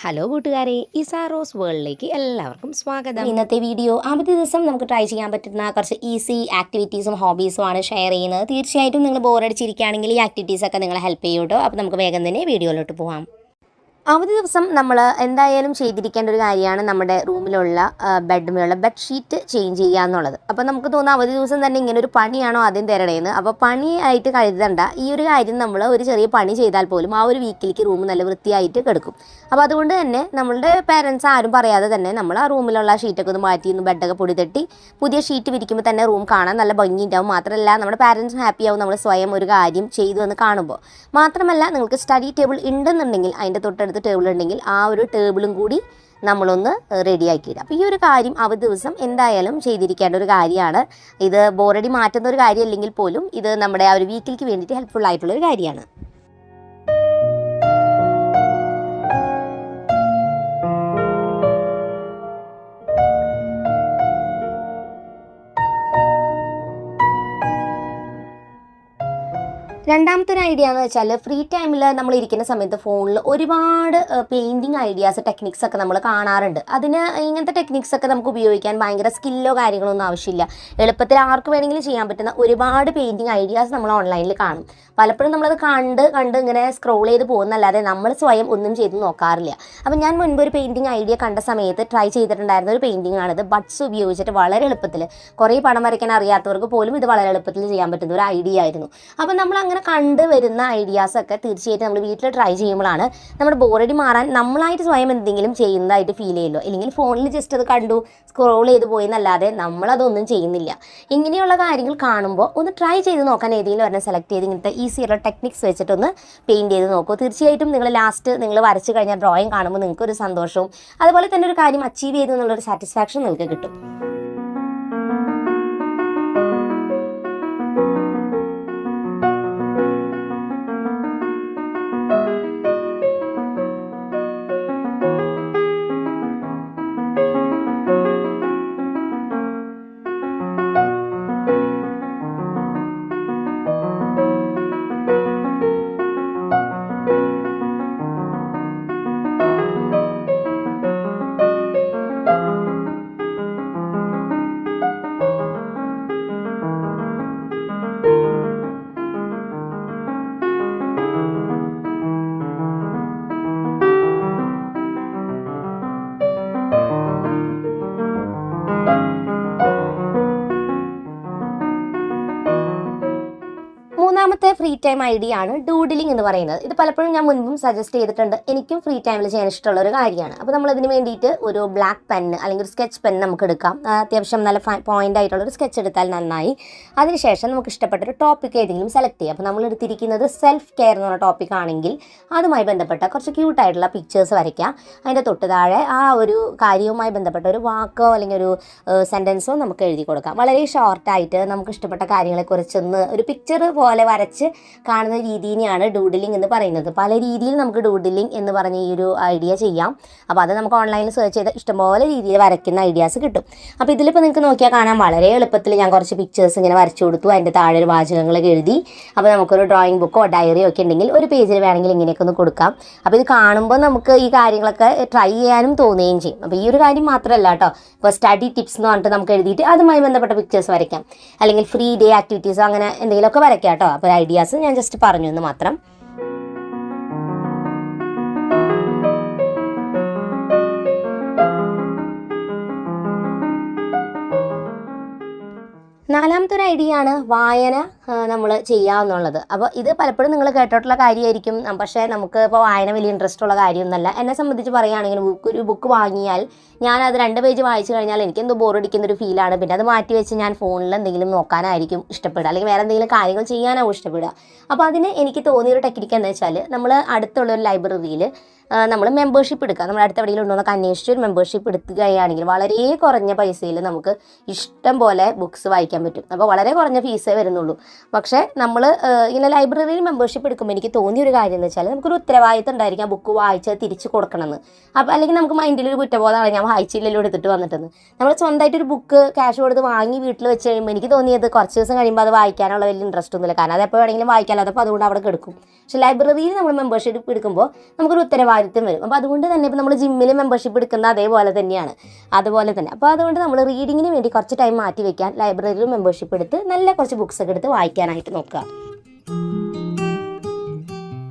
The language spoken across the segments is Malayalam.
ഹലോ കൂട്ടുകാരെ, ഇസാറോസ് വേൾഡിലേക്ക് എല്ലാവർക്കും സ്വാഗതം. ഇന്നത്തെ വീഡിയോ അവധി ദിവസം നമുക്ക് ട്രൈ ചെയ്യാൻ പറ്റുന്ന കുറച്ച് ഈസി ആക്ടിവിറ്റീസും ഹോബീസും ആണ് ഷെയർ ചെയ്യുന്നത്. തീർച്ചയായിട്ടും നിങ്ങൾ ബോറടിച്ചിരിക്കുകയാണെങ്കിൽ ഈ ആക്ടിവിറ്റീസൊക്കെ നിങ്ങളെ ഹെൽപ്പ് ചെയ്യും കേട്ടോ. അപ്പോൾ നമുക്ക് വേഗം തന്നെ വീഡിയോയിലോട്ട് പോകാം. അവധി ദിവസം നമ്മൾ എന്തായാലും ചെയ്തിരിക്കേണ്ട ഒരു കാര്യമാണ് നമ്മുടെ റൂമിലുള്ള ബെഡ്റൂമിലുള്ള ബെഡ്ഷീറ്റ് ചേഞ്ച് ചെയ്യുക എന്നുള്ളത്. അപ്പോൾ നമുക്ക് തോന്നുന്നു അവധി ദിവസം തന്നെ ഇങ്ങനെ ഒരു പണിയാണോ ആദ്യം തരണേന്ന്. അപ്പോൾ പണിയായിട്ട് കരുതണ്ട, ഈ ഒരു കാര്യം നമ്മൾ ഒരു ചെറിയ പണി ചെയ്താൽ പോലും ആ ഒരു വീക്കിലേക്ക് റൂം നല്ല വൃത്തിയായിട്ട് കിടക്കും. അപ്പോൾ അതുകൊണ്ട് തന്നെ നമ്മളുടെ പേരൻസ് ആരും പറയാതെ തന്നെ നമ്മൾ ആ റൂമിലുള്ള ഷീറ്റൊക്കെ ഒന്ന് മാറ്റി ബെഡൊക്കെ പൊടി തട്ടി പുതിയ ഷീറ്റ് വിരിക്കുമ്പോൾ തന്നെ റൂം കാണാൻ നല്ല ഭംഗിയുണ്ടാവും. മാത്രമല്ല നമ്മുടെ പാരൻസും ഹാപ്പി ആവും നമ്മൾ സ്വയം ഒരു കാര്യം ചെയ്തു എന്ന് കാണുമ്പോൾ. മാത്രമല്ല നിങ്ങൾക്ക് സ്റ്റഡി ടേബിൾ ഉണ്ടെന്നുണ്ടെങ്കിൽ അതിൻ്റെ തൊട്ടടുത്ത് ടേബിൾ ഉണ്ടെങ്കിൽ ആ ഒരു ടേബിളും കൂടി നമ്മളൊന്ന് റെഡിയാക്കിയിടുക. അപ്പോൾ ഈ ഒരു കാര്യം അവധി ദിവസം എന്തായാലും ചെയ്തിരിക്കേണ്ട ഒരു കാര്യമാണ്. ഇത് ബോറടി മാറ്റുന്ന ഒരു കാര്യമല്ലെങ്കിൽ പോലും ഇത് നമ്മുടെ ആ ഒരു വീക്കിലേക്ക് വേണ്ടിയിട്ട് ഹെൽപ്ഫുൾ ആയിട്ടുള്ള ഒരു കാര്യമാണ്. രണ്ടാമത്തെ ഒരു ഐഡിയ എന്ന് വെച്ചാൽ ഫ്രീ ടൈമിൽ നമ്മൾ ഇരിക്കുന്ന സമയത്ത് ഫോണിൽ ഒരുപാട് പെയിൻറ്റിങ് ഐഡിയാസ് ടെക്നിക്സ് ഒക്കെ നമ്മൾ കാണാറുണ്ട്. അതിന് ഇങ്ങനത്തെ ടെക്നിക്സ് ഒക്കെ നമുക്ക് ഉപയോഗിക്കാൻ ഭയങ്കര സ്കില്ലോ കാര്യങ്ങളോ ഒന്നും ആവശ്യമില്ല. എളുപ്പത്തിൽ ആർക്ക് വേണമെങ്കിലും ചെയ്യാൻ പറ്റുന്ന ഒരുപാട് പെയിൻറ്റിങ് ഐഡിയാസ് നമ്മൾ ഓൺലൈനിൽ കാണും. പലപ്പോഴും നമ്മളത് കണ്ട് ഇങ്ങനെ സ്ക്രോൾ ചെയ്ത് പോകുന്നല്ലാതെ നമ്മൾ സ്വയം ഒന്നും ചെയ്ത് നോക്കാറില്ല. അപ്പം ഞാൻ മുൻപ് ഒരു പെയിൻറ്റിങ് ഐഡിയ കണ്ട സമയത്ത് ട്രൈ ചെയ്തിട്ടുണ്ടായിരുന്ന ഒരു പെയിൻറ്റിംഗ് ആണിത്. ബഡ്സ് ഉപയോഗിച്ചിട്ട് വളരെ എളുപ്പത്തിൽ, കുറേ പടം വരയ്ക്കാൻ അറിയാത്തവർക്ക് പോലും ഇത് വളരെ എളുപ്പത്തിൽ ചെയ്യാൻ പറ്റുന്ന ഒരു ഐഡിയ ആയിരുന്നു. അപ്പം നമ്മൾ അങ്ങനെ കണ്ട് വരുന്ന ഐഡിയാസൊക്കെ തീർച്ചയായിട്ടും നമ്മൾ വീട്ടിൽ ട്രൈ ചെയ്യുമ്പോഴാണ് നമ്മുടെ ബോറടി മാറാൻ നമ്മളായിട്ട് സ്വയം എന്തെങ്കിലും ചെയ്യുന്നതായിട്ട് ഫീൽ ചെയ്യുമല്ലോ. അല്ലെങ്കിൽ ഫോണിൽ ജസ്റ്റ് അത് കണ്ടു സ്ക്രോൾ ചെയ്ത് പോയി എന്നല്ലാതെ നമ്മളതൊന്നും ചെയ്യുന്നില്ല. ഇങ്ങനെയുള്ള കാര്യങ്ങൾ കാണുമ്പോൾ ഒന്ന് ട്രൈ ചെയ്ത് നോക്കാൻ ഏതെങ്കിലും ഒരെണ്ണം സെലക്ട് ചെയ്ത് ഇങ്ങനത്തെ ഈസിയുള്ള ടെക്നിക്സ് വെച്ചിട്ടൊന്ന് പെയിൻറ്റ് ചെയ്ത് നോക്കൂ. തീർച്ചയായിട്ടും നിങ്ങൾ വരച്ച് കഴിഞ്ഞാൽ ഡ്രോയിങ് കാണുമ്പോൾ നിങ്ങൾക്കൊരു സന്തോഷവും അതുപോലെ തന്നെ ഒരു കാര്യം അച്ചീവ് ചെയ്തു എന്നുള്ളൊരു സാറ്റിസ്ഫാക്ഷൻ നിങ്ങൾക്ക് കിട്ടും. മൂന്നാമത്തെ ഫ്രീ ടൈം ഐഡിയ ആണ് ഡൂഡിലിംഗ് എന്ന് പറയുന്നത്. ഇത് പലപ്പോഴും ഞാൻ മുൻപും സജസ്റ്റ് ചെയ്തിട്ടുണ്ട്. എനിക്കും ഫ്രീ ടൈമിൽ ചെയ്യാൻ ഇഷ്ടമുള്ള ഒരു കാര്യമാണ്. അപ്പോൾ നമ്മൾ ഇതിന് വേണ്ടിയിട്ട് ഒരു ബ്ലാക്ക് പെന്ന് അല്ലെങ്കിൽ ഒരു സ്കെച്ച് പെൻ നമുക്ക് എടുക്കാം. അത്യാവശ്യം നല്ല പോയിന്റ് ആയിട്ടുള്ള ഒരു സ്കെച്ച് എടുത്താൽ നന്നായി. അതിനുശേഷം നമുക്ക് ഇഷ്ടപ്പെട്ടൊരു ടോപ്പിക് ഏതെങ്കിലും സെലക്ട് ചെയ്യാം. അപ്പോൾ നമ്മൾ എടുത്തിരിക്കുന്നത് സെൽഫ് കെയർ എന്ന് പറഞ്ഞ ടോപ്പിക് ആണെങ്കിൽ അതുമായി ബന്ധപ്പെട്ട കുറച്ച് ക്യൂട്ടായിട്ടുള്ള പിക്ചേഴ്സ് വരയ്ക്കാം. അതിൻ്റെ തൊട്ട് താഴെ ആ ഒരു കാര്യവുമായി ബന്ധപ്പെട്ട ഒരു വാക്കോ അല്ലെങ്കിൽ ഒരു സെൻറ്റൻസോ നമുക്ക് എഴുതി കൊടുക്കാം. വളരെ ഷോർട്ടായിട്ട് നമുക്ക് ഇഷ്ടപ്പെട്ട കാര്യങ്ങളെക്കുറിച്ചൊന്ന് ഒരു പിക്ചർ പോലെ വരച്ച് കാണുന്ന രീതിയാണ് ഡൂഡിലിംഗ് എന്ന് പറയുന്നത്. പല രീതിയിൽ നമുക്ക് ഡൂഡിലിംഗ് എന്ന് പറഞ്ഞ ഈ ഒരു ഐഡിയ ചെയ്യാം. അപ്പോൾ അത് നമുക്ക് ഓൺലൈനിൽ സെർച്ച് ചെയ്ത് ഇഷ്ടംപോലെ രീതിയിൽ വരയ്ക്കുന്ന ഐഡിയാസ് കിട്ടും. അപ്പോൾ ഇതിലിപ്പോൾ നിങ്ങൾക്ക് നോക്കിയാൽ കാണാൻ വളരെ എളുപ്പത്തിൽ ഞാൻ കുറച്ച് പിക്ചേഴ്സ് ഇങ്ങനെ വരച്ചു കൊടുത്തു. അതിൻ്റെ താഴെ ഒരു വാചകങ്ങളൊക്കെ എഴുതി. അപ്പോൾ നമുക്കൊരു ഡ്രോയിങ് ബുക്കോ ഡയറിയോ ഒക്കെ ഉണ്ടെങ്കിൽ ഒരു പേജിൽ വേണമെങ്കിൽ ഇങ്ങനെയൊക്കെ ഒന്ന് കൊടുക്കാം. അപ്പോൾ ഇത് കാണുമ്പോൾ നമുക്ക് ഈ കാര്യങ്ങളൊക്കെ ട്രൈ ചെയ്യാനും തോന്നുകയും ചെയ്യും. അപ്പോൾ ഈ ഒരു കാര്യം മാത്രമല്ല കേട്ടോ, ഇപ്പോൾ സ്റ്റഡി ടിപ്സ് എന്ന് പറഞ്ഞിട്ട് നമുക്ക് എഴുതിയിട്ട് അതുമായി ബന്ധപ്പെട്ട പിക്ചേഴ്സ് വരയ്ക്കാം. അല്ലെങ്കിൽ ഫ്രീ ഡേ ആക്ടിവിറ്റീസോ അങ്ങനെ എന്തെങ്കിലുമൊക്കെ വരയ്ക്കാം കേട്ടോ. അപ്പോൾ ഐഡിയാസ് ഞാൻ ജസ്റ്റ് പറഞ്ഞു എന്ന് മാത്രം. നാലാമത്തെ ഒരു ഐഡിയ ആണ് വായന നമ്മൾ ചെയ്യാമെന്നുള്ളത്. അപ്പോൾ ഇത് പലപ്പോഴും നിങ്ങൾ കേട്ടിട്ടുള്ള കാര്യമായിരിക്കും. പക്ഷേ നമുക്ക് ഇപ്പോൾ വായന വലിയ ഇൻട്രസ്റ്റ് ഉള്ള കാര്യമൊന്നുമല്ല. എന്നെ സംബന്ധിച്ച് പറയുകയാണെങ്കിൽ ഒരു ബുക്ക് വാങ്ങിയാൽ ഞാനത് 2 പേജ് വായിച്ചു കഴിഞ്ഞാൽ എനിക്കെന്തോ ബോറടിക്കുന്നൊരു ഫീലാണ്. പിന്നെ അത് മാറ്റി വെച്ച് ഞാൻ ഫോണിൽ എന്തെങ്കിലും നോക്കാനായിരിക്കും ഇഷ്ടപ്പെടുക, അല്ലെങ്കിൽ വേറെ എന്തെങ്കിലും കാര്യങ്ങൾ ചെയ്യാനാവും ഇഷ്ടപ്പെടുക. അപ്പോൾ അതിന് എനിക്ക് തോന്നിയൊരു ടെക്നിക്ക് എന്ന് വെച്ചാൽ നമ്മൾ അടുത്തുള്ളൊരു ലൈബ്രറിയിൽ നമ്മൾ മെമ്പർഷിപ്പ് എടുക്കുക. നമ്മൾ അടുത്ത എവിടെയെങ്കിലും ഉണ്ടോ എന്നൊക്കെ അന്വേഷിച്ച് ഒരു മെമ്പർഷിപ്പ് എടുക്കുകയാണെങ്കിൽ വളരെ കുറഞ്ഞ പൈസയിൽ നമുക്ക് ഇഷ്ടം പോലെ ബുക്സ് വായിക്കാൻ പറ്റും. അപ്പോൾ വളരെ കുറഞ്ഞ ഫീസേ വരുന്നുള്ളൂ. പക്ഷേ നമ്മൾ ഇങ്ങനെ ലൈബ്രറിയിൽ മെമ്പർഷിപ്പ് എടുക്കുമ്പോൾ എനിക്ക് തോന്നിയൊരു കാര്യം എന്ന് വെച്ചാൽ നമുക്കൊരു ഉത്തരവാദിത്തം ഉണ്ടായിരിക്കും, ബുക്ക് വായിച്ച് തിരിച്ച് കൊടുക്കണമെന്ന്. അപ്പോൾ അല്ലെങ്കിൽ നമുക്ക് മൈൻഡിലൊരു കുറ്റബോധമാണ്, ഞാൻ വായിച്ചില്ലല്ലോ എടുത്തിട്ട് വന്നിട്ടെന്ന്. നമ്മൾ സ്വന്തമായിട്ടൊരു ബുക്ക് ക്യാഷ് കൊടുത്ത് വാങ്ങി വീട്ടിൽ വെച്ച് കഴിയുമ്പോൾ എനിക്ക് തോന്നിയത് കുറച്ച് ദിവസം കഴിയുമ്പോൾ അത് വായിക്കാനുള്ള വലിയ ഇൻട്രസ്റ്റ് ഒന്നുമില്ല, കാരണം അത് എപ്പോൾ വേണമെങ്കിലും വായിക്കാമല്ലോ, അപ്പോൾ അതുകൊണ്ട് അവിടെ കിടക്കും. പക്ഷേ ലൈബ്രറിയിൽ നമ്മൾ മെമ്പർഷിപ്പ് എടുക്കുമ്പോൾ നമുക്കൊരു ഉത്തരവാദിത്തം വരും. അപ്പോൾ അതുകൊണ്ട് തന്നെ ഇപ്പോൾ നമ്മൾ ജിമ്മിൽ മെമ്പർഷിപ്പ് എടുക്കുന്ന അതേപോലെ തന്നെയാണ്, അതുപോലെ തന്നെ. അപ്പോൾ അതുകൊണ്ട് നമ്മൾ റീഡിങ്ങിന് വേണ്ടി കുറച്ച് ടൈം മാറ്റി വയ്ക്കാൻ ലൈബ്രറിയിൽ മെമ്പർഷിപ്പ് എടുത്ത് നല്ല കുറച്ച് ബുക്സ് ഒക്കെ എടുത്ത് വായിക്കാനായിട്ട് നോക്കുക.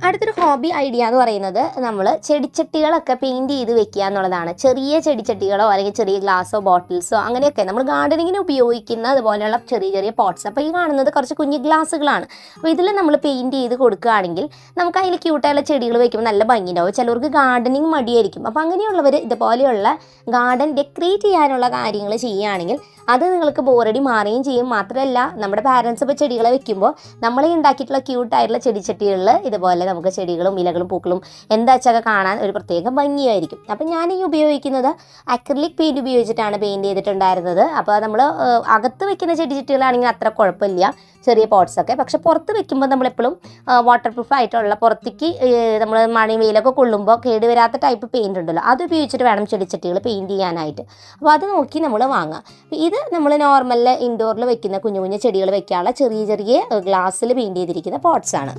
അടുത്തൊരു ഹോബി ഐഡിയ എന്ന് പറയുന്നത് നമ്മൾ ചെടിച്ചട്ടികളൊക്കെ പെയിൻറ്റ് ചെയ്ത് വെക്കുക എന്നുള്ളതാണ്. ചെറിയ ചെടിച്ചട്ടികളോ അല്ലെങ്കിൽ ചെറിയ ഗ്ലാസ്സോ ബോട്ടിൽസോ അങ്ങനെയൊക്കെ നമ്മൾ ഗാർഡനിങ്ങിന് ഉപയോഗിക്കുന്ന അതുപോലെയുള്ള ചെറിയ ചെറിയ പോട്ട്സ്. അപ്പോൾ ഈ കാണുന്നത് കുറച്ച് കുഞ്ഞു ഗ്ലാസ്സുകളാണ്. അപ്പോൾ ഇതിൽ നമ്മൾ പെയിൻറ്റ് ചെയ്ത് കൊടുക്കുകയാണെങ്കിൽ നമുക്ക് അതിൽ ക്യൂട്ടായുള്ള ചെടികൾ വയ്ക്കുമ്പോൾ നല്ല ഭംഗിയുണ്ടാവും. ചിലർക്ക് ഗാർഡനിങ് മടിയായിരിക്കും. അപ്പോൾ അങ്ങനെയുള്ളവർ ഇതുപോലെയുള്ള ഗാർഡൻ ഡെക്കറേറ്റ് ചെയ്യാനുള്ള കാര്യങ്ങൾ ചെയ്യുകയാണെങ്കിൽ അത് നിങ്ങൾക്ക് ബോറടി മാറുകയും ചെയ്യും. മാത്രമല്ല നമ്മുടെ പാരൻസ് ഇപ്പോൾ ചെടികളെ വെക്കുമ്പോൾ നമ്മളെ ഉണ്ടാക്കിയിട്ടുള്ള ക്യൂട്ടായിട്ടുള്ള ചെടിച്ചട്ടികളിൽ ഇതുപോലെ നമുക്ക് ചെടികളും ഇലകളും പൂക്കളും എന്താ വെച്ചാൽ കാണാൻ ഒരു പ്രത്യേക ഭംഗിയായിരിക്കും. അപ്പം ഞാൻ ഈ ഉപയോഗിക്കുന്നത് അക്രിലിക് പെയിൻറ്റ് ഉപയോഗിച്ചിട്ടാണ് പെയിൻറ്റ് ചെയ്തിട്ടുണ്ടായിരുന്നത്. അപ്പോൾ നമ്മൾ അകത്ത് വെക്കുന്ന ചെടിച്ചട്ടികളാണെങ്കിൽ അത്ര കുഴപ്പമില്ല, ചെറിയ പോട്ട്സൊക്കെ. പക്ഷെ പുറത്ത് വെക്കുമ്പോൾ നമ്മളെപ്പോഴും വാട്ടർ പ്രൂഫ് ആയിട്ടുള്ള പുറത്തേക്ക് നമ്മൾ മഴയും വെയിലൊക്കെ കൊള്ളുമ്പോൾ കേടുവരാത്ത ടൈപ്പ് പെയിൻറ്റ് ഉണ്ടല്ലോ, അത് ഉപയോഗിച്ചിട്ട് വേണം ചെടിച്ചട്ടികൾ പെയിൻറ്റ് ചെയ്യാനായിട്ട്. അപ്പോൾ അത് നോക്കി നമ്മൾ വാങ്ങാം. ഇത് നമ്മൾ നോർമൽ ഇൻഡോറിൽ വെക്കുന്ന കുഞ്ഞു കുഞ്ഞു ചെടികൾ വെക്കാനുള്ള ചെറിയ ചെറിയ ഗ്ലാസ്സിൽ പെയിൻറ്റ് ചെയ്തിരിക്കുന്ന പോട്ട്സാണ്.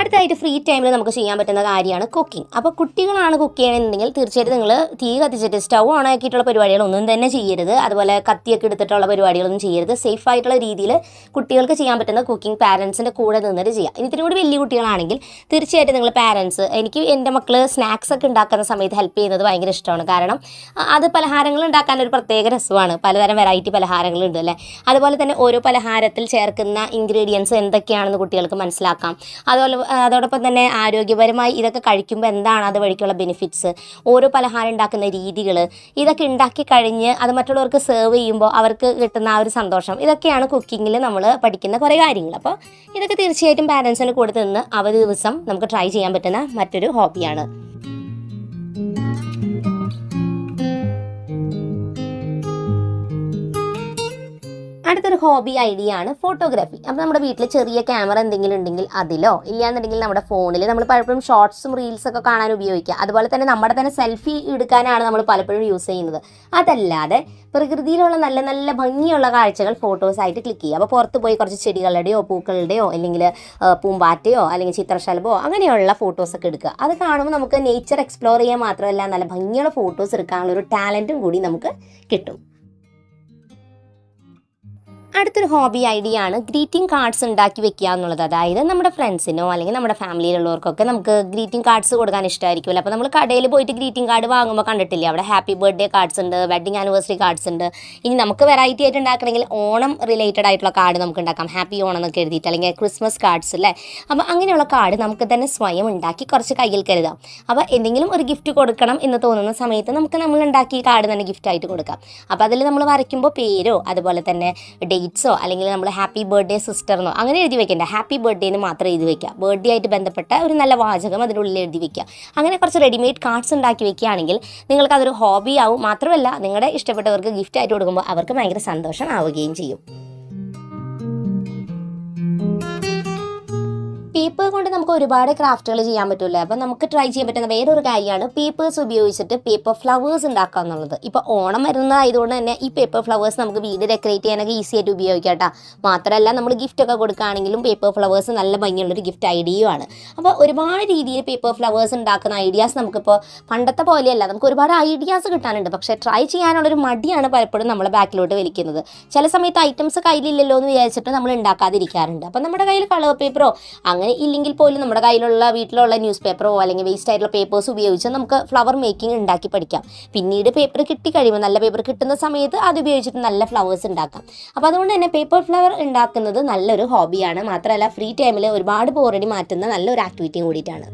അടുത്തായിട്ട് ഫ്രീ ടൈമിൽ നമുക്ക് ചെയ്യാൻ പറ്റുന്ന കാര്യമാണ് കുക്കിംഗ്. അപ്പോൾ കുട്ടികളാണ് കുക്ക് ചെയ്യണമെന്നുണ്ടെങ്കിൽ തീർച്ചയായിട്ടും നിങ്ങൾ തീ കത്തിച്ചിട്ട് സ്റ്റൗ ഓൺ ആക്കിയിട്ടുള്ള പരിപാടികളൊന്നും തന്നെ ചെയ്യരുത്. അതുപോലെ കത്തിയൊക്കെ എടുത്തിട്ടുള്ള പരിപാടികളൊന്നും ചെയ്യരുത്. സേഫ് ആയിട്ടുള്ള രീതിയിൽ കുട്ടികൾക്ക് ചെയ്യാൻ പറ്റുന്ന കുക്കിംഗ് പാരൻസിൻ്റെ കൂടെ നിന്നിട്ട് ചെയ്യാം. ഇനി ഇത്തിരി കൂടി വലിയ കുട്ടികളാണെങ്കിൽ തീർച്ചയായിട്ടും നിങ്ങൾ പാരൻസ്, എനിക്ക് എൻ്റെ മക്കൾ സ്നാക്സ് ഒക്കെ ഉണ്ടാക്കുന്ന സമയത്ത് ഹെൽപ്പ് ചെയ്യുന്നത് ഭയങ്കര ഇഷ്ടമാണ്. കാരണം അത് പലഹാരങ്ങൾ ഉണ്ടാക്കാൻ ഒരു പ്രത്യേക രസമാണ്. പലതരം വെറൈറ്റി പലഹാരങ്ങളുണ്ട് അല്ലേ. അതുപോലെ തന്നെ ഓരോ പലഹാരത്തിൽ ചേർക്കുന്ന ഇൻഗ്രീഡിയൻസ് എന്തൊക്കെയാണെന്ന് കുട്ടികൾക്ക് മനസ്സിലാക്കാം. അതോടൊപ്പം തന്നെ ആരോഗ്യപരമായി ഇതൊക്കെ കഴിക്കുമ്പോൾ എന്താണ് അത് വഴിക്കുള്ള ബെനിഫിറ്റ്സ്, ഓരോ പലഹാരം ഉണ്ടാക്കുന്ന രീതികൾ, ഇതൊക്കെ ഉണ്ടാക്കി കഴിഞ്ഞ് അത് മറ്റുള്ളവർക്ക് സെർവ് ചെയ്യുമ്പോൾ അവർക്ക് കിട്ടുന്ന ആ ഒരു സന്തോഷം, ഇതൊക്കെയാണ് കുക്കിങ്ങിൽ നമ്മൾ പഠിക്കുന്ന കുറേ കാര്യങ്ങൾ. അപ്പോൾ ഇതൊക്കെ തീർച്ചയായിട്ടും പാരൻസിന് കൂടെ നിന്ന് അവധി ദിവസം നമുക്ക് ട്രൈ ചെയ്യാൻ പറ്റുന്ന മറ്റൊരു ഹോബിയാണ്. അടുത്തൊരു ഹോബി ഐഡിയ ആണ് ഫോട്ടോഗ്രാഫി. അപ്പോൾ നമ്മുടെ വീട്ടിൽ ചെറിയ ക്യാമറ എന്തെങ്കിലും ഉണ്ടെങ്കിൽ അതിലോ ഇല്ലാന്നുണ്ടെങ്കിൽ നമ്മുടെ ഫോണിൽ നമ്മൾ പലപ്പോഴും ഷോർട്സും റീൽസൊക്കെ കാണാൻ ഉപയോഗിക്കുക. അതുപോലെ തന്നെ നമ്മുടെ തന്നെ സെൽഫി എടുക്കാനാണ് നമ്മൾ പലപ്പോഴും യൂസ് ചെയ്യുന്നത്. അതല്ലാതെ പ്രകൃതിയിലുള്ള നല്ല നല്ല ഭംഗിയുള്ള കാഴ്ചകൾ ഫോട്ടോസായിട്ട് ക്ലിക്ക് ചെയ്യുക. അപ്പോൾ പുറത്ത് പോയി കുറച്ച് ചെടികളുടെയോ പൂക്കളുടെയോ അല്ലെങ്കിൽ പൂമ്പാറ്റയോ അല്ലെങ്കിൽ ചിത്രശലഭമോ അങ്ങനെയുള്ള ഫോട്ടോസൊക്കെ എടുക്കുക. അത് കാണുമ്പോൾ നമുക്ക് നേച്ചർ എക്സ്പ്ലോർ ചെയ്യാൻ മാത്രമല്ല നല്ല ഭംഗിയുള്ള ഫോട്ടോസ് എടുക്കാനുള്ള ഒരു ടാലൻറ്റും കൂടി നമുക്ക് കിട്ടും. അടുത്തൊരു ഹോബി ഐഡിയ ആണ് ഗ്രീറ്റിംഗ് കാർഡ്സ് ഉണ്ടാക്കി വെക്കുക എന്നുള്ളത്. അതായത് നമ്മുടെ ഫ്രണ്ട്സിനോ അല്ലെങ്കിൽ നമ്മുടെ ഫാമിലിയിലുള്ളവർക്കൊക്കെ നമുക്ക് ഗ്രീറ്റിംഗ് കാർഡ്സ് കൊടുക്കാൻ ഇഷ്ടമായിരിക്കുമല്ലോ. അപ്പോൾ നമ്മൾ കടയിൽ പോയിട്ട് ഗ്രീറ്റിംഗ് കാർഡ് വാങ്ങുമ്പോൾ കണ്ടിട്ടില്ലേ, അവിടെ ഹാപ്പി ബർത്ത്ഡേ കാർഡ്സ് ഉണ്ട്, വെഡിങ് ആനിവേഴ്സറി കാർഡ്സ് ഉണ്ട്. ഇനി നമുക്ക് വെറൈറ്റി ആയിട്ട് ഉണ്ടാക്കണമെങ്കിൽ ഓണം റിലേറ്റഡ് ആയിട്ടുള്ള കാർഡ് നമുക്ക് ഉണ്ടാക്കാം, ഹാപ്പി ഓണം എന്നൊക്കെ എഴുതിയിട്ട്, അല്ലെങ്കിൽ ക്രിസ്മസ് കാർഡ്സ് അല്ലേ. അപ്പോൾ അങ്ങനെയുള്ള കാർഡ് നമുക്ക് തന്നെ സ്വയം ഉണ്ടാക്കി കുറച്ച് കയ്യിൽ കരുതാം. അപ്പോൾ എന്തെങ്കിലും ഒരു ഗിഫ്റ്റ് കൊടുക്കണം എന്ന് തോന്നുന്ന സമയത്ത് നമുക്ക് നമ്മൾ ഉണ്ടാക്കി കാർഡ് തന്നെ ഗിഫ്റ്റായിട്ട് കൊടുക്കാം. അപ്പോൾ അതിൽ നമ്മൾ വരയ്ക്കുമ്പോൾ പേരോ അതുപോലെ തന്നെ ഡേറ്റ്സോ അല്ലെങ്കിൽ നമ്മൾ ഹാപ്പി ബർത്ത്ഡേ സിസ്റ്ററിനോ അങ്ങനെ എഴുതി വെക്കേണ്ട, ഹാപ്പി ബർത്ത്ഡേ എന്ന് മാത്രം എഴുതി വെക്കുക. ബർത്ത്ഡേ ആയിട്ട് ബന്ധപ്പെട്ട ഒരു നല്ല വാചകം അതിനുള്ളിൽ എഴുതി വെക്കുക. അങ്ങനെ കുറച്ച് റെഡിമെയ്ഡ് കാർഡ്സ് ഉണ്ടാക്കി വെക്കുകയാണെങ്കിൽ നിങ്ങൾക്കതൊരു ഹോബി ആവും. മാത്രമല്ല നിങ്ങളുടെ ഇഷ്ടപ്പെട്ടവർക്ക് ഗിഫ്റ്റ് ആയിട്ട് കൊടുക്കുമ്പോൾ അവർക്ക് ഭയങ്കര സന്തോഷം ആവുകയും ചെയ്യും. പേപ്പർ കൊണ്ട് നമുക്ക് ഒരുപാട് ക്രാഫ്റ്റുകൾ ചെയ്യാൻ പറ്റില്ല. അപ്പം നമുക്ക് ട്രൈ ചെയ്യാൻ പറ്റുന്ന വേറൊരു കാര്യമാണ് പേപ്പേഴ്സ് ഉപയോഗിച്ചിട്ട് പേപ്പർ ഫ്ലവേഴ്സ് ഉണ്ടാക്കുക എന്നുള്ളത്. ഇപ്പോൾ ഓണം വരുന്നതായതുകൊണ്ട് തന്നെ ഈ പേപ്പർ ഫ്ലവേഴ്സ് നമുക്ക് വീട് ഡെക്കറേറ്റ് ചെയ്യാനൊക്കെ ഈസി ആയിട്ട് ഉപയോഗിക്കാം കേട്ടോ. മാത്രമല്ല നമ്മൾ ഗിഫ്റ്റൊക്കെ കൊടുക്കുകയാണെങ്കിലും പേപ്പർ ഫ്ലവേഴ്സ് നല്ല ഭംഗിയുള്ളൊരു ഗിഫ്റ്റ് ഐഡിയയുമാണ്. അപ്പോൾ ഒരുപാട് രീതിയിൽ പേപ്പർ ഫ്ലവേഴ്സ് ഉണ്ടാക്കുന്ന ഐഡിയാസ് നമുക്കിപ്പോൾ പണ്ടത്തെ പോലെയല്ല, നമുക്ക് ഒരുപാട് ഐഡിയാസ് കിട്ടാനുണ്ട്. പക്ഷേ ട്രൈ ചെയ്യാനുള്ളൊരു മടിയാണ് പലപ്പോഴും നമ്മളെ ബാക്കിലോട്ട് വലിക്കുന്നത്. ചില സമയത്ത് ഐറ്റംസ് കയ്യിലില്ലല്ലോ എന്ന് വിചാരിച്ചിട്ട് നമ്മൾ ഉണ്ടാക്കാതിരിക്കാറുണ്ട്. അപ്പം നമ്മുടെ കയ്യിൽ കളർ പേപ്പറോ അങ്ങനെ ഇല്ലെങ്കിൽ പോലും നമ്മുടെ കയ്യിലുള്ള വീട്ടിലുള്ള ന്യൂസ് പേപ്പറോ അല്ലെങ്കിൽ വേസ്റ്റ് ആയിട്ടുള്ള പേപ്പേഴ്സ് ഉപയോഗിച്ച് നമുക്ക് ഫ്ലവർ മേക്കിംഗ് ഉണ്ടാക്കി പഠിക്കാം. പിന്നീട് പേപ്പർ കിട്ടിക്കഴിയുമ്പോൾ, നല്ല പേപ്പർ കിട്ടുന്ന സമയത്ത് അത് ഉപയോഗിച്ചിട്ട് നല്ല ഫ്ലവേഴ്സ് ഉണ്ടാക്കാം. അപ്പോൾ അതുകൊണ്ട് തന്നെ പേപ്പർ ഫ്ലവർ ഉണ്ടാക്കുന്നത് നല്ലൊരു ഹോബിയാണ്. മാത്രമല്ല ഫ്രീ ടൈമിൽ ഒരുപാട് ബോറടി മാറ്റുന്ന നല്ലൊരു ആക്ടിവിറ്റിയും കൂടിയിട്ടാണ്.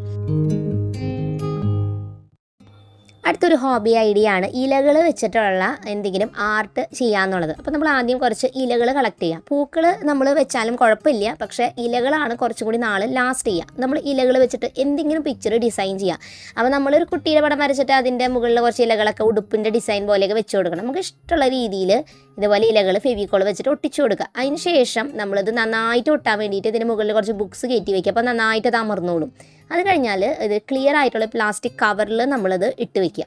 അടുത്തൊരു ഹോബി ഐഡിയ ആണ് ഇലകൾ വെച്ചിട്ടുള്ള എന്തെങ്കിലും ആർട്ട് ചെയ്യാന്നുള്ളത്. അപ്പോൾ നമ്മൾ ആദ്യം കുറച്ച് ഇലകൾ കളക്ട് ചെയ്യാം. പൂക്കൾ നമ്മൾ വെച്ചാലും കുഴപ്പമില്ല, പക്ഷേ ഇലകളാണ് കുറച്ചും കൂടി നാൾ ലാസ്റ്റ് ചെയ്യുക. നമ്മൾ ഇലകൾ വെച്ചിട്ട് എന്തെങ്കിലും പിക്ചർ ഡിസൈൻ ചെയ്യാം. അപ്പോൾ നമ്മളൊരു കുട്ടിയുടെ പടം വരച്ചിട്ട് അതിൻ്റെ മുകളിൽ കുറച്ച് ഇലകളൊക്കെ ഉടുപ്പിൻ്റെ ഡിസൈൻ പോലെയൊക്കെ വെച്ച് കൊടുക്കണം. നമുക്ക് ഇഷ്ടമുള്ള രീതിയിൽ ഇതുപോലെ ഇലകൾ ഫെവിക്കോൾ വെച്ചിട്ട് ഒട്ടിച്ചു കൊടുക്കുക. അതിന് ശേഷം നമ്മളിത് നന്നായിട്ട് ഒട്ടാൻ വേണ്ടിയിട്ട് ഇതിന് മുകളിൽ കുറച്ച് ബുക്സ് കയറ്റി വയ്ക്കുക. അപ്പോൾ നന്നായിട്ട് അത് അമർന്നോളും. അത് കഴിഞ്ഞാൽ ഇത് ക്ലിയർ ആയിട്ടുള്ള പ്ലാസ്റ്റിക് കവറിൽ നമ്മളത് ഇട്ട് വയ്ക്കുക.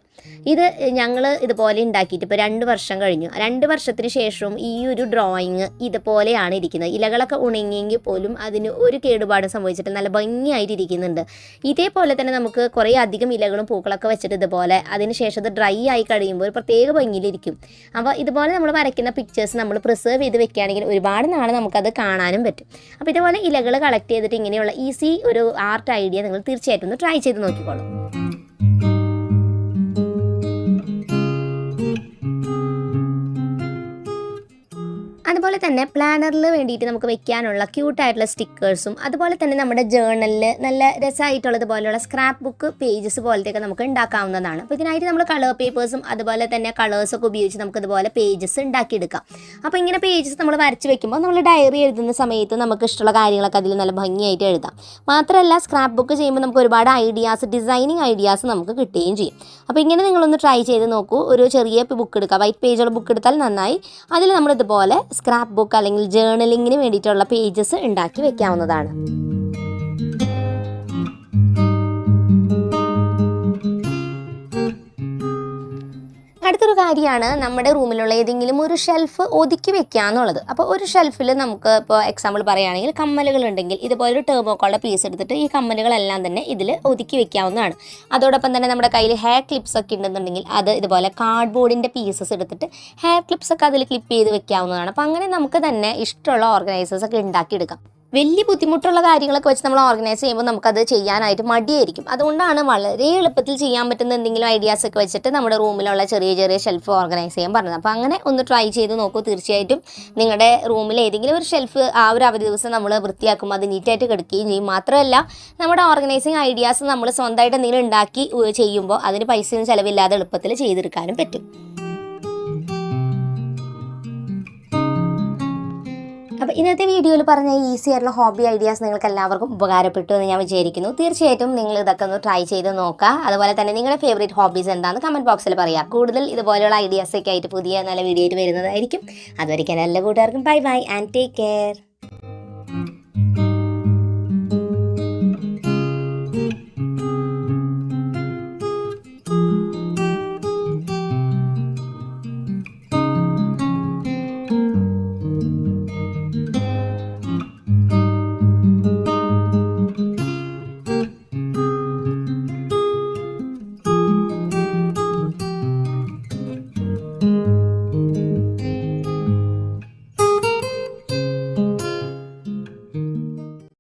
ഇത് ഞങ്ങൾ ഇതുപോലെ ഉണ്ടാക്കിയിട്ട് ഇപ്പോൾ 2 വർഷം കഴിഞ്ഞു. 2 വർഷത്തിന് ശേഷവും ഈ ഒരു ഡ്രോയിങ് ഇതുപോലെയാണ് ഇരിക്കുന്നത്. ഇലകളൊക്കെ ഉണങ്ങിയെങ്കിൽ പോലും അതിന് ഒരു കേടുപാടും സംഭവിച്ചിട്ട് നല്ല ഭംഗിയായിട്ട് ഇരിക്കുന്നുണ്ട്. ഇതേപോലെ തന്നെ നമുക്ക് കുറേ അധികം ഇലകളും പൂക്കളൊക്കെ വെച്ചിട്ട് ഇതുപോലെ അതിന് ശേഷം ഇത് ഡ്രൈ ആയി കഴിയുമ്പോൾ ഒരു പ്രത്യേക ഭംഗിയിലിരിക്കും. അപ്പോൾ ഇതുപോലെ നമ്മൾ വരയ്ക്കുന്ന പിക്ചേഴ്സ് നമ്മൾ പ്രിസർവ് ചെയ്ത് വെക്കുകയാണെങ്കിൽ ഒരുപാട് നാൾ നമുക്കത് കാണാനും പറ്റും. അപ്പോൾ ഇതുപോലെ ഇലകൾ കളക്ട് ചെയ്തിട്ട് ഇങ്ങനെയുള്ള ഈസി ഒരു ആർട്ട് ഐഡിയ നിങ്ങൾ തീർച്ചയായിട്ടും ഒന്ന് ട്രൈ ചെയ്ത് നോക്കിക്കോളൂ. അതുപോലെ തന്നെ പ്ലാനറിൽ വേണ്ടിയിട്ട് നമുക്ക് വെക്കാനുള്ള ക്യൂട്ടായിട്ടുള്ള സ്റ്റിക്കേഴ്സും അതുപോലെ തന്നെ നമ്മുടെ ജേർണലിൽ നല്ല രസമായിട്ടുള്ളതുപോലെയുള്ള സ്ക്രാപ്പ് ബുക്ക് പേജസ് പോലത്തെയൊക്കെ നമുക്ക് ഉണ്ടാക്കാവുന്നതാണ്. അപ്പോൾ ഇതിനായിട്ട് നമ്മൾ കളർ പേപ്പേഴ്സും അതുപോലെ തന്നെ കളേഴ്സൊക്കെ ഉപയോഗിച്ച് നമുക്ക് ഇതുപോലെ പേജസ് ഉണ്ടാക്കിയെടുക്കാം. അപ്പോൾ ഇങ്ങനെ പേജസ് നമ്മൾ വരച്ച് വെക്കുമ്പോൾ നമ്മൾ ഡയറി എഴുതുന്ന സമയത്ത് നമുക്ക് ഇഷ്ടമുള്ള കാര്യങ്ങളൊക്കെ അതിൽ നല്ല ഭംഗിയായിട്ട് എഴുതാം. മാത്രമല്ല സ്ക്രാപ്പ് ബുക്ക് ചെയ്യുമ്പോൾ നമുക്ക് ഒരുപാട് ഐഡിയാസ്, ഡിസൈനിങ് ഐഡിയാസ് നമുക്ക് കിട്ടുകയും ചെയ്യും. അപ്പോൾ ഇങ്ങനെ നിങ്ങളൊന്ന് ട്രൈ ചെയ്ത് നോക്കൂ. ഒരു ചെറിയ ബുക്ക് എടുക്കുക, വൈറ്റ് പേജുള്ള ബുക്ക് എടുത്താൽ നന്നായി. അതിൽ നമ്മളിതുപോലെ സ്ക്രാപ്പ് ബുക്ക് അല്ലെങ്കിൽ ജേർണലിങ്ങിന് വേണ്ടിയിട്ടുള്ള പേജസ് ഉണ്ടാക്കി വെക്കാവുന്നതാണ്. അടുത്തൊരു കാര്യമാണ് നമ്മുടെ റൂമിലുള്ള ഏതെങ്കിലും ഒരു ഷെൽഫ് ഒതുക്കി വെക്കുക എന്നുള്ളത്. അപ്പോൾ ഒരു ഷെൽഫിൽ നമുക്ക് ഇപ്പോൾ എക്സാമ്പിൾ പറയുകയാണെങ്കിൽ കമ്മലുകളുണ്ടെങ്കിൽ ഇതുപോലൊരു ടെർമോക്കോളുടെ പീസ് എടുത്തിട്ട് ഈ കമ്മലുകളെല്ലാം തന്നെ ഇതിൽ ഒതുക്കി വെക്കാവുന്നതാണ്. അതോടൊപ്പം തന്നെ നമ്മുടെ കയ്യിൽ ഹെയർ ക്ലിപ്സ് ഒക്കെ ഉണ്ടെന്നുണ്ടെങ്കിൽ അത് ഇതുപോലെ കാർഡ്ബോർഡിൻ്റെ പീസസ് എടുത്തിട്ട് ഹെയർ ക്ലിപ്സ് ഒക്കെ അതിൽ ക്ലിപ്പ് ചെയ്ത് വെക്കാവുന്നതാണ്. അപ്പോൾ അങ്ങനെ നമുക്ക് തന്നെ ഇഷ്ടമുള്ള ഓർഗനൈസേഴ്സ് ഒക്കെ ഉണ്ടാക്കിയെടുക്കാം. വലിയ ബുദ്ധിമുട്ടുള്ള കാര്യങ്ങളൊക്കെ വെച്ച് നമ്മൾ ഓർഗനൈസ് ചെയ്യുമ്പോൾ നമുക്കത് ചെയ്യാനായിട്ട് മടിയായിരിക്കും. അതുകൊണ്ടാണ് വളരെ എളുപ്പത്തിൽ ചെയ്യാൻ പറ്റുന്ന എന്തെങ്കിലും ഐഡിയാസ് ഒക്കെ വെച്ചിട്ട് നമ്മുടെ റൂമിലുള്ള ചെറിയ ചെറിയ ഷെൽഫ് ഓർഗനൈസ് ചെയ്യാൻ പറഞ്ഞത്. അപ്പോൾ അങ്ങനെ ഒന്ന് ട്രൈ ചെയ്ത് നോക്കൂ. തീർച്ചയായിട്ടും നിങ്ങളുടെ റൂമിൽ ഏതെങ്കിലും ഒരു ഷെൽഫ് ആ ഒരു അവധി ദിവസം നമ്മൾ വൃത്തിയാക്കുമ്പോൾ അത് നീറ്റായിട്ട് കിടക്കുകയും ചെയ്യും. മാത്രമല്ല നമ്മുടെ ഓർഗനൈസിങ് ഐഡിയാസ് നമ്മൾ സ്വന്തമായിട്ട് എന്തെങ്കിലും ഉണ്ടാക്കി ചെയ്യുമ്പോൾ അതിന് പൈസയൊന്നും ചിലവില്ലാതെ എളുപ്പത്തിൽ ചെയ്തെടുക്കാനും പറ്റും. അപ്പോൾ ഇന്നത്തെ വീഡിയോയിൽ പറഞ്ഞ ഈസി ആയിട്ടുള്ള ഹോബി ഐഡിയാസ് നിങ്ങൾക്ക് എല്ലാവർക്കും ഉപകാരപ്പെട്ടു എന്ന് ഞാൻ വിചാരിക്കുന്നു. തീർച്ചയായിട്ടും നിങ്ങൾ ഇതൊക്കെ ഒന്ന് ട്രൈ ചെയ്ത് നോക്കുക. അതുപോലെ തന്നെ നിങ്ങളുടെ ഫേവറേറ്റ് ഹോബീസ് എന്താണെന്ന് കമൻറ്റ് ബോക്സിൽ പറയുക. കൂടുതൽ ഇതുപോലെയുള്ള ഐഡിയാസൊക്കെ ആയിട്ട് പുതിയ നല്ല വീഡിയോ ആയിട്ട് വരുന്നതായിരിക്കും. അതുവരെയ്ക്കാൻ എല്ലാ കൂട്ടുകാർക്കും bye bye and take care.